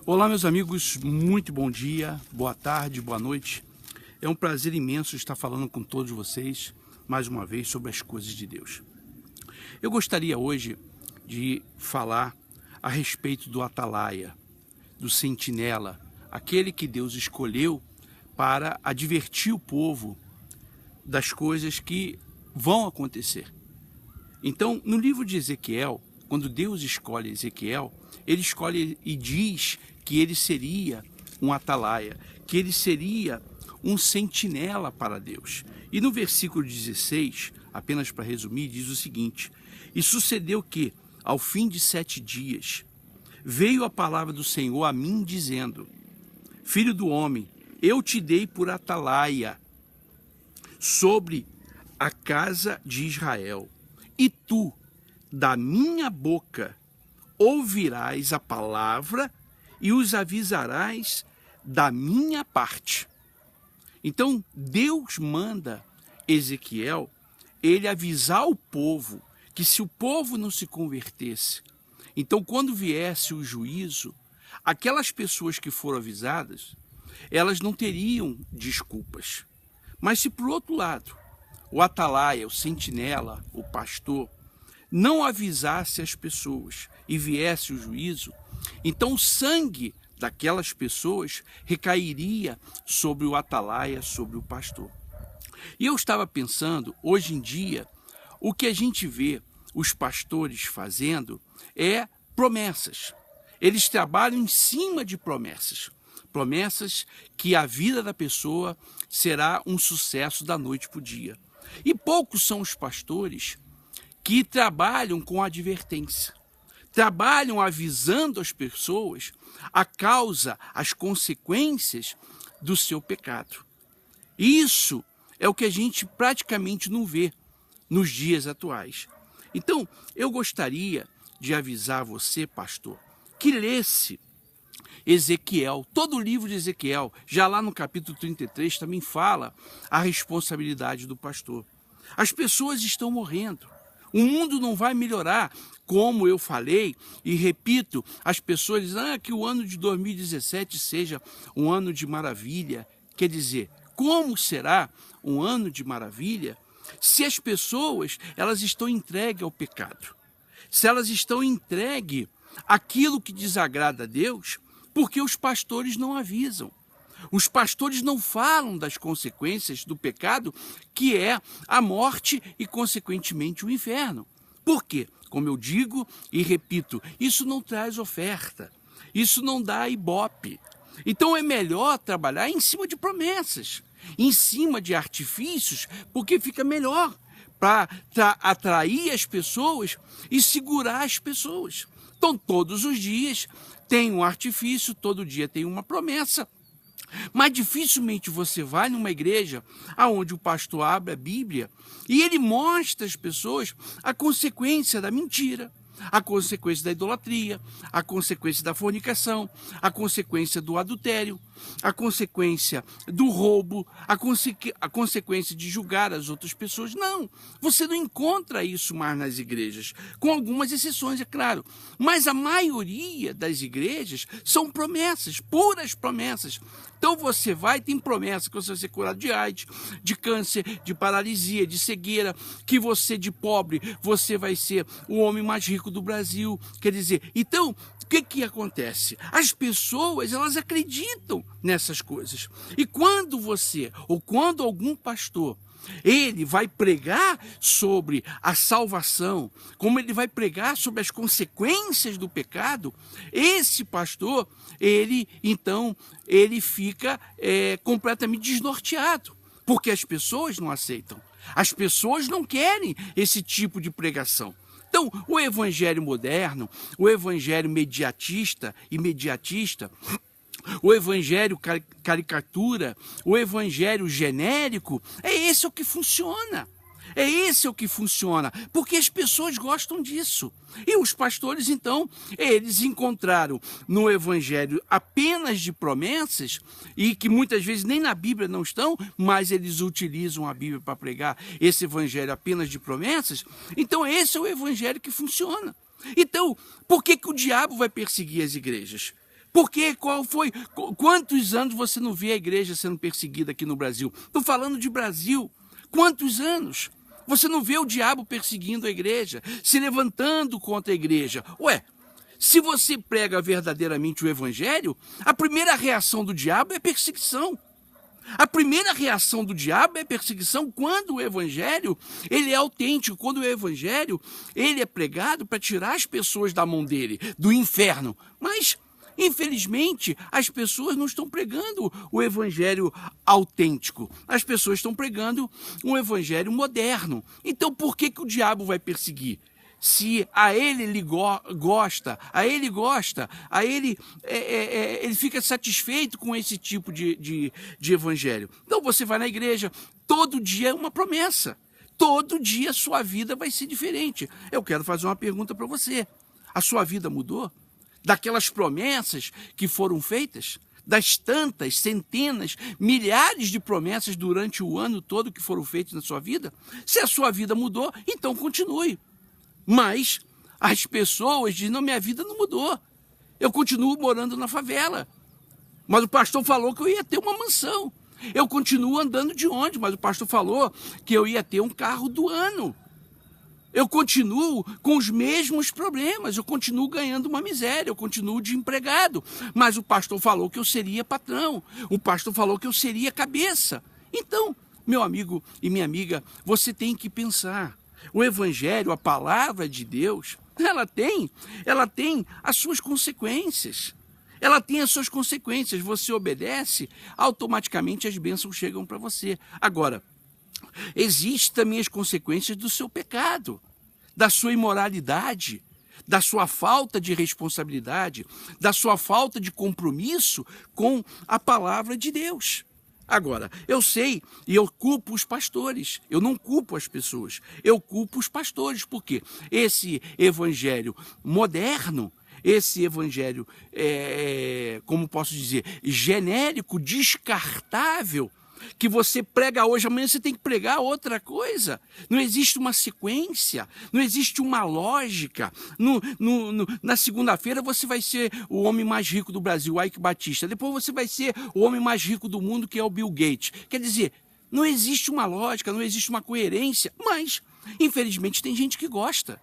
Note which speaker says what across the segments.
Speaker 1: Olá, meus amigos, muito bom dia, boa tarde, boa noite. É um prazer imenso estar falando com todos vocês, mais uma vez, sobre as coisas de Deus. Eu gostaria hoje de falar a respeito do atalaia, do sentinela, aquele que Deus escolheu para advertir o povo das coisas que vão acontecer. Então, no livro de Ezequiel, quando Deus escolhe Ezequiel, ele escolhe e diz que ele seria um atalaia, que ele seria um sentinela para Deus. E no versículo 16, apenas para resumir, diz o seguinte: E sucedeu que, ao fim de 7 dias, veio a palavra do Senhor a mim, dizendo: Filho do homem, eu te dei por atalaia sobre a casa de Israel, e tu, da minha boca, ouvirás a palavra e os avisarás da minha parte. Então, Deus manda Ezequiel, ele avisar o povo, que se o povo não se convertesse, então quando viesse o juízo, aquelas pessoas que foram avisadas, elas não teriam desculpas. Mas se por outro lado, o atalaia, o sentinela, o pastor, não avisasse as pessoas e viesse o juízo, então o sangue daquelas pessoas recairia sobre o atalaia, sobre o pastor. E eu estava pensando, hoje em dia, o que a gente vê os pastores fazendo é promessas. Eles trabalham em cima de promessas. Promessas que a vida da pessoa será um sucesso da noite para o dia. E poucos são os pastores que trabalham com advertência, trabalham avisando as pessoas a causa, as consequências do seu pecado. Isso é o que a gente praticamente não vê nos dias atuais. Então, eu gostaria de avisar você, pastor, que lesse Ezequiel, todo o livro de Ezequiel, já lá no capítulo 33 também fala a responsabilidade do pastor. As pessoas estão morrendo. O mundo não vai melhorar, como eu falei e repito, as pessoas dizem que o ano de 2017 seja um ano de maravilha. Quer dizer, como será um ano de maravilha se as pessoas elas estão entregues ao pecado? Se elas estão entregues àquilo que desagrada a Deus, porque os pastores não avisam. Os pastores não falam das consequências do pecado, que é a morte e, consequentemente, o inferno. Por quê? Como eu digo e repito, isso não traz oferta, isso não dá ibope. Então é melhor trabalhar em cima de promessas, em cima de artifícios, porque fica melhor para atrair as pessoas e segurar as pessoas. Então, todos os dias tem um artifício, todo dia tem uma promessa. Mas dificilmente você vai numa igreja onde o pastor abre a Bíblia e ele mostra às pessoas a consequência da mentira, a consequência da idolatria, a consequência da fornicação, a consequência do adultério, a consequência do roubo, a consequência de julgar as outras pessoas. Não, você não encontra isso mais nas igrejas, com algumas exceções, é claro. Mas a maioria das igrejas são promessas, puras promessas. Então você tem promessa que você vai ser curado de AIDS, de câncer, de paralisia, de cegueira, que você de pobre, você vai ser o homem mais rico do Brasil. Quer dizer, então, o que acontece? As pessoas, elas acreditam nessas coisas. E quando você, ou quando algum pastor, ele vai pregar sobre a salvação, como ele vai pregar sobre as consequências do pecado, esse pastor, ele fica completamente desnorteado, porque as pessoas não aceitam, as pessoas não querem esse tipo de pregação. Então, o evangelho moderno, o evangelho imediatista, o evangelho caricatura, o evangelho genérico, é esse o que funciona. É esse o que funciona, porque as pessoas gostam disso. E os pastores, então, eles encontraram no evangelho apenas de promessas, e que muitas vezes nem na Bíblia não estão, mas eles utilizam a Bíblia para pregar esse evangelho apenas de promessas. Então esse é o evangelho que funciona. Então, por que o diabo vai perseguir as igrejas? Porque quantos anos você não vê a igreja sendo perseguida aqui no Brasil? Estou falando de Brasil. Quantos anos? Você não vê o diabo perseguindo a igreja, se levantando contra a igreja. Ué, se você prega verdadeiramente o evangelho, a primeira reação do diabo é perseguição. A primeira reação do diabo é perseguição quando o evangelho ele é autêntico, quando o evangelho ele é pregado para tirar as pessoas da mão dele, do inferno. Mas, infelizmente, as pessoas não estão pregando o evangelho autêntico. As pessoas estão pregando um evangelho moderno. Então, por que o diabo vai perseguir? Se a ele gosta, ele fica satisfeito com esse tipo de evangelho. Então você vai na igreja, todo dia é uma promessa. Todo dia a sua vida vai ser diferente. Eu quero fazer uma pergunta para você. A sua vida mudou? Daquelas promessas que foram feitas? Das tantas, centenas, milhares de promessas durante o ano todo que foram feitas na sua vida? Se a sua vida mudou, então continue. Mas as pessoas dizem, não, minha vida não mudou. Eu continuo morando na favela. Mas o pastor falou que eu ia ter uma mansão. Eu continuo andando de ônibus, mas o pastor falou que eu ia ter um carro do ano. Eu continuo com os mesmos problemas, eu continuo ganhando uma miséria, eu continuo desempregado. Mas o pastor falou que eu seria patrão, o pastor falou que eu seria cabeça. Então, meu amigo e minha amiga, você tem que pensar. O evangelho, a palavra de Deus, ela tem as suas consequências. Ela tem as suas consequências. Você obedece, automaticamente as bênçãos chegam para você. Agora, existem também as consequências do seu pecado, da sua imoralidade, da sua falta de responsabilidade, da sua falta de compromisso com a palavra de Deus. Agora, eu sei e eu culpo os pastores, eu não culpo as pessoas, eu culpo os pastores, porque esse evangelho moderno, esse evangelho, como posso dizer, genérico, descartável, que você prega hoje, amanhã você tem que pregar outra coisa. Não existe uma sequência, não existe uma lógica. Na segunda-feira você vai ser o homem mais rico do Brasil, Ike Batista. Depois você vai ser o homem mais rico do mundo, que é o Bill Gates. Quer dizer, não existe uma lógica, não existe uma coerência, mas, infelizmente, tem gente que gosta.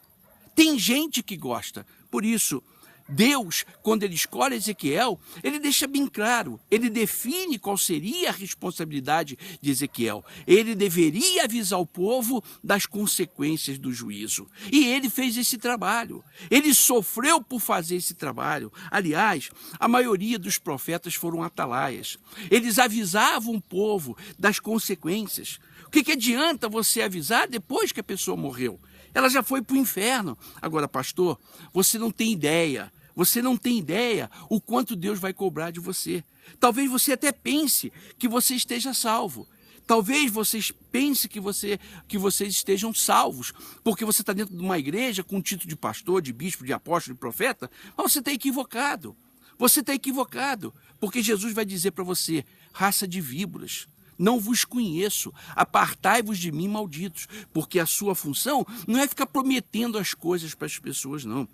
Speaker 1: Tem gente que gosta. Por isso, Deus, quando ele escolhe Ezequiel, ele deixa bem claro, ele define qual seria a responsabilidade de Ezequiel. Ele deveria avisar o povo das consequências do juízo. E ele fez esse trabalho. Ele sofreu por fazer esse trabalho. Aliás, a maioria dos profetas foram atalaias. Eles avisavam o povo das consequências. O que adianta você avisar depois que a pessoa morreu? Ela já foi para o inferno. Agora, pastor, você não tem ideia. Você não tem ideia o quanto Deus vai cobrar de você. Talvez você até pense que você esteja salvo. Talvez vocês pensem que vocês estejam salvos, porque você está dentro de uma igreja com o título de pastor, de bispo, de apóstolo, de profeta, mas você está equivocado. Você está equivocado, porque Jesus vai dizer para você, raça de víboras, não vos conheço, apartai-vos de mim, malditos, porque a sua função não é ficar prometendo as coisas para as pessoas, não.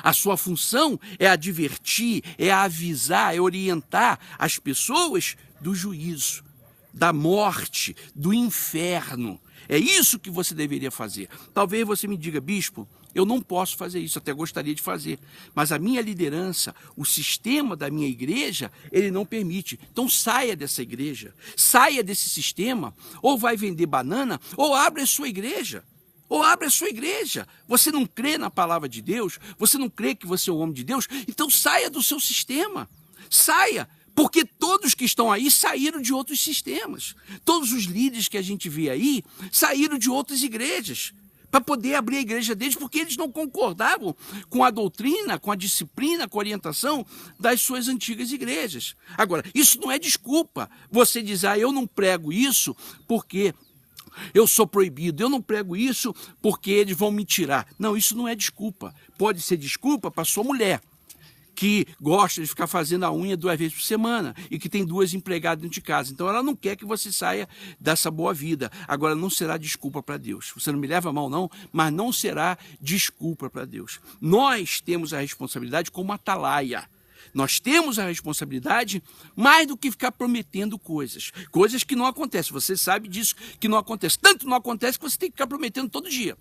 Speaker 1: A sua função é advertir, é avisar, é orientar as pessoas do juízo, da morte, do inferno. É isso que você deveria fazer. Talvez você me diga, bispo, eu não posso fazer isso, até gostaria de fazer, mas a minha liderança, o sistema da minha igreja, ele não permite. Então saia dessa igreja, saia desse sistema, ou vai vender banana, ou abre a sua igreja. Ou abre a sua igreja. Você não crê na palavra de Deus? Você não crê que você é um homem de Deus? Então saia do seu sistema. Saia, porque todos que estão aí saíram de outros sistemas. Todos os líderes que a gente vê aí saíram de outras igrejas para poder abrir a igreja deles, porque eles não concordavam com a doutrina, com a disciplina, com a orientação das suas antigas igrejas. Agora, isso não é desculpa. Você diz, eu não prego isso porque eu sou proibido, eu não prego isso porque eles vão me tirar. Não, isso não é desculpa. Pode ser desculpa para sua mulher, que gosta de ficar fazendo a unha 2 vezes por semana e que tem 2 empregadas dentro de casa. Então ela não quer que você saia dessa boa vida. Agora, não será desculpa para Deus. Você não me leva a mal não, mas não será desculpa para Deus. Nós temos a responsabilidade como atalaia. Nós temos a responsabilidade mais do que ficar prometendo coisas que não acontecem. Você sabe disso, que não acontece. Tanto não acontece que você tem que ficar prometendo todo dia.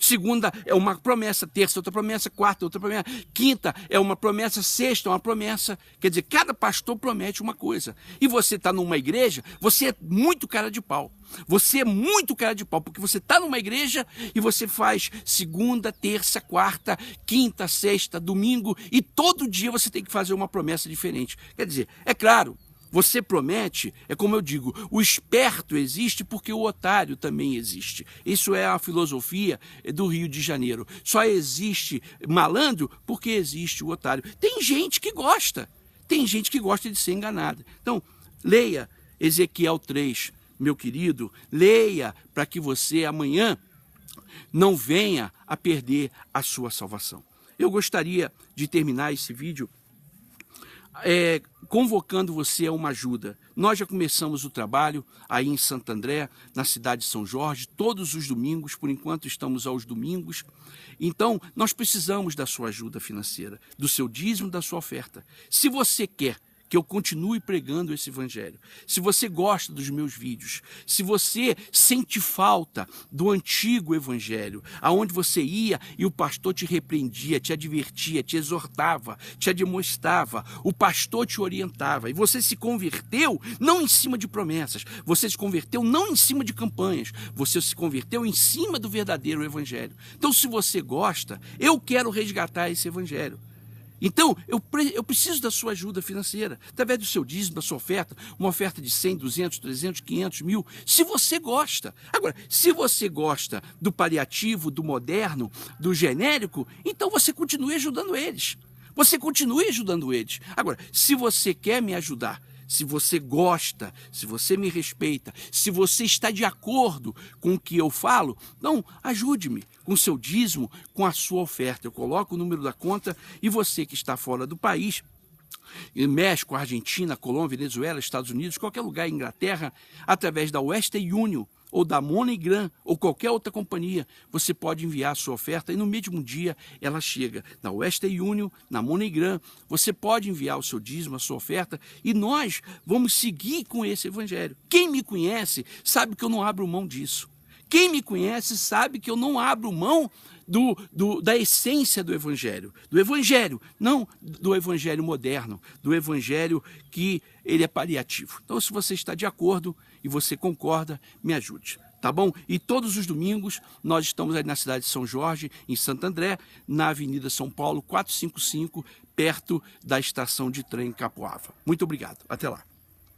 Speaker 1: Segunda é uma promessa, terça outra promessa, quarta outra promessa, quinta é uma promessa, sexta é uma promessa. Quer dizer, cada pastor promete uma coisa. E você está numa igreja, você é muito cara de pau. Você é muito cara de pau, porque você está numa igreja e você faz segunda, terça, quarta, quinta, sexta, domingo, e todo dia você tem que fazer uma promessa diferente. Quer dizer, é claro, você promete, é como eu digo, o esperto existe porque o otário também existe. Isso é a filosofia do Rio de Janeiro. Só existe malandro porque existe o otário. Tem gente que gosta de ser enganada. Então, leia Ezequiel 3, meu querido, leia para que você amanhã não venha a perder a sua salvação. Eu gostaria de terminar esse vídeo convocando você a uma ajuda. Nós já começamos o trabalho aí em Santo André, na cidade de São Jorge, todos os domingos, por enquanto estamos aos domingos. Então, nós precisamos da sua ajuda financeira, do seu dízimo, da sua oferta. Se você quer que eu continue pregando esse evangelho, se você gosta dos meus vídeos, se você sente falta do antigo evangelho, aonde você ia e o pastor te repreendia, te advertia, te exortava, te admoestava, o pastor te orientava, e você se converteu não em cima de promessas, você se converteu não em cima de campanhas, você se converteu em cima do verdadeiro evangelho. Então, se você gosta, eu quero resgatar esse evangelho. Então, eu preciso da sua ajuda financeira, através do seu dízimo, da sua oferta, uma oferta de 100, 200, 300, 500, 1000, se você gosta. Agora, se você gosta do paliativo, do moderno, do genérico, então você continue ajudando eles. Você continue ajudando eles. Agora, se você quer me ajudar, se você gosta, se você me respeita, se você está de acordo com o que eu falo, então ajude-me com o seu dízimo, com a sua oferta. Eu coloco o número da conta e você que está fora do país, México, Argentina, Colômbia, Venezuela, Estados Unidos, qualquer lugar, Inglaterra, através da Western Union ou da MoneyGram ou qualquer outra companhia, você pode enviar a sua oferta e no mesmo dia ela chega na Western Union, na MoneyGram. Você pode enviar o seu dízimo, a sua oferta, e nós vamos seguir com esse evangelho. Quem me conhece sabe que eu não abro mão disso. Quem me conhece sabe que eu não abro mão da essência do evangelho, não do evangelho moderno, do evangelho que ele é paliativo. Então, se você está de acordo e você concorda, me ajude, tá bom? E todos os domingos nós estamos aí na cidade de São Jorge, em Santo André, na Avenida São Paulo 455, perto da estação de trem Capoava. Muito obrigado, até lá.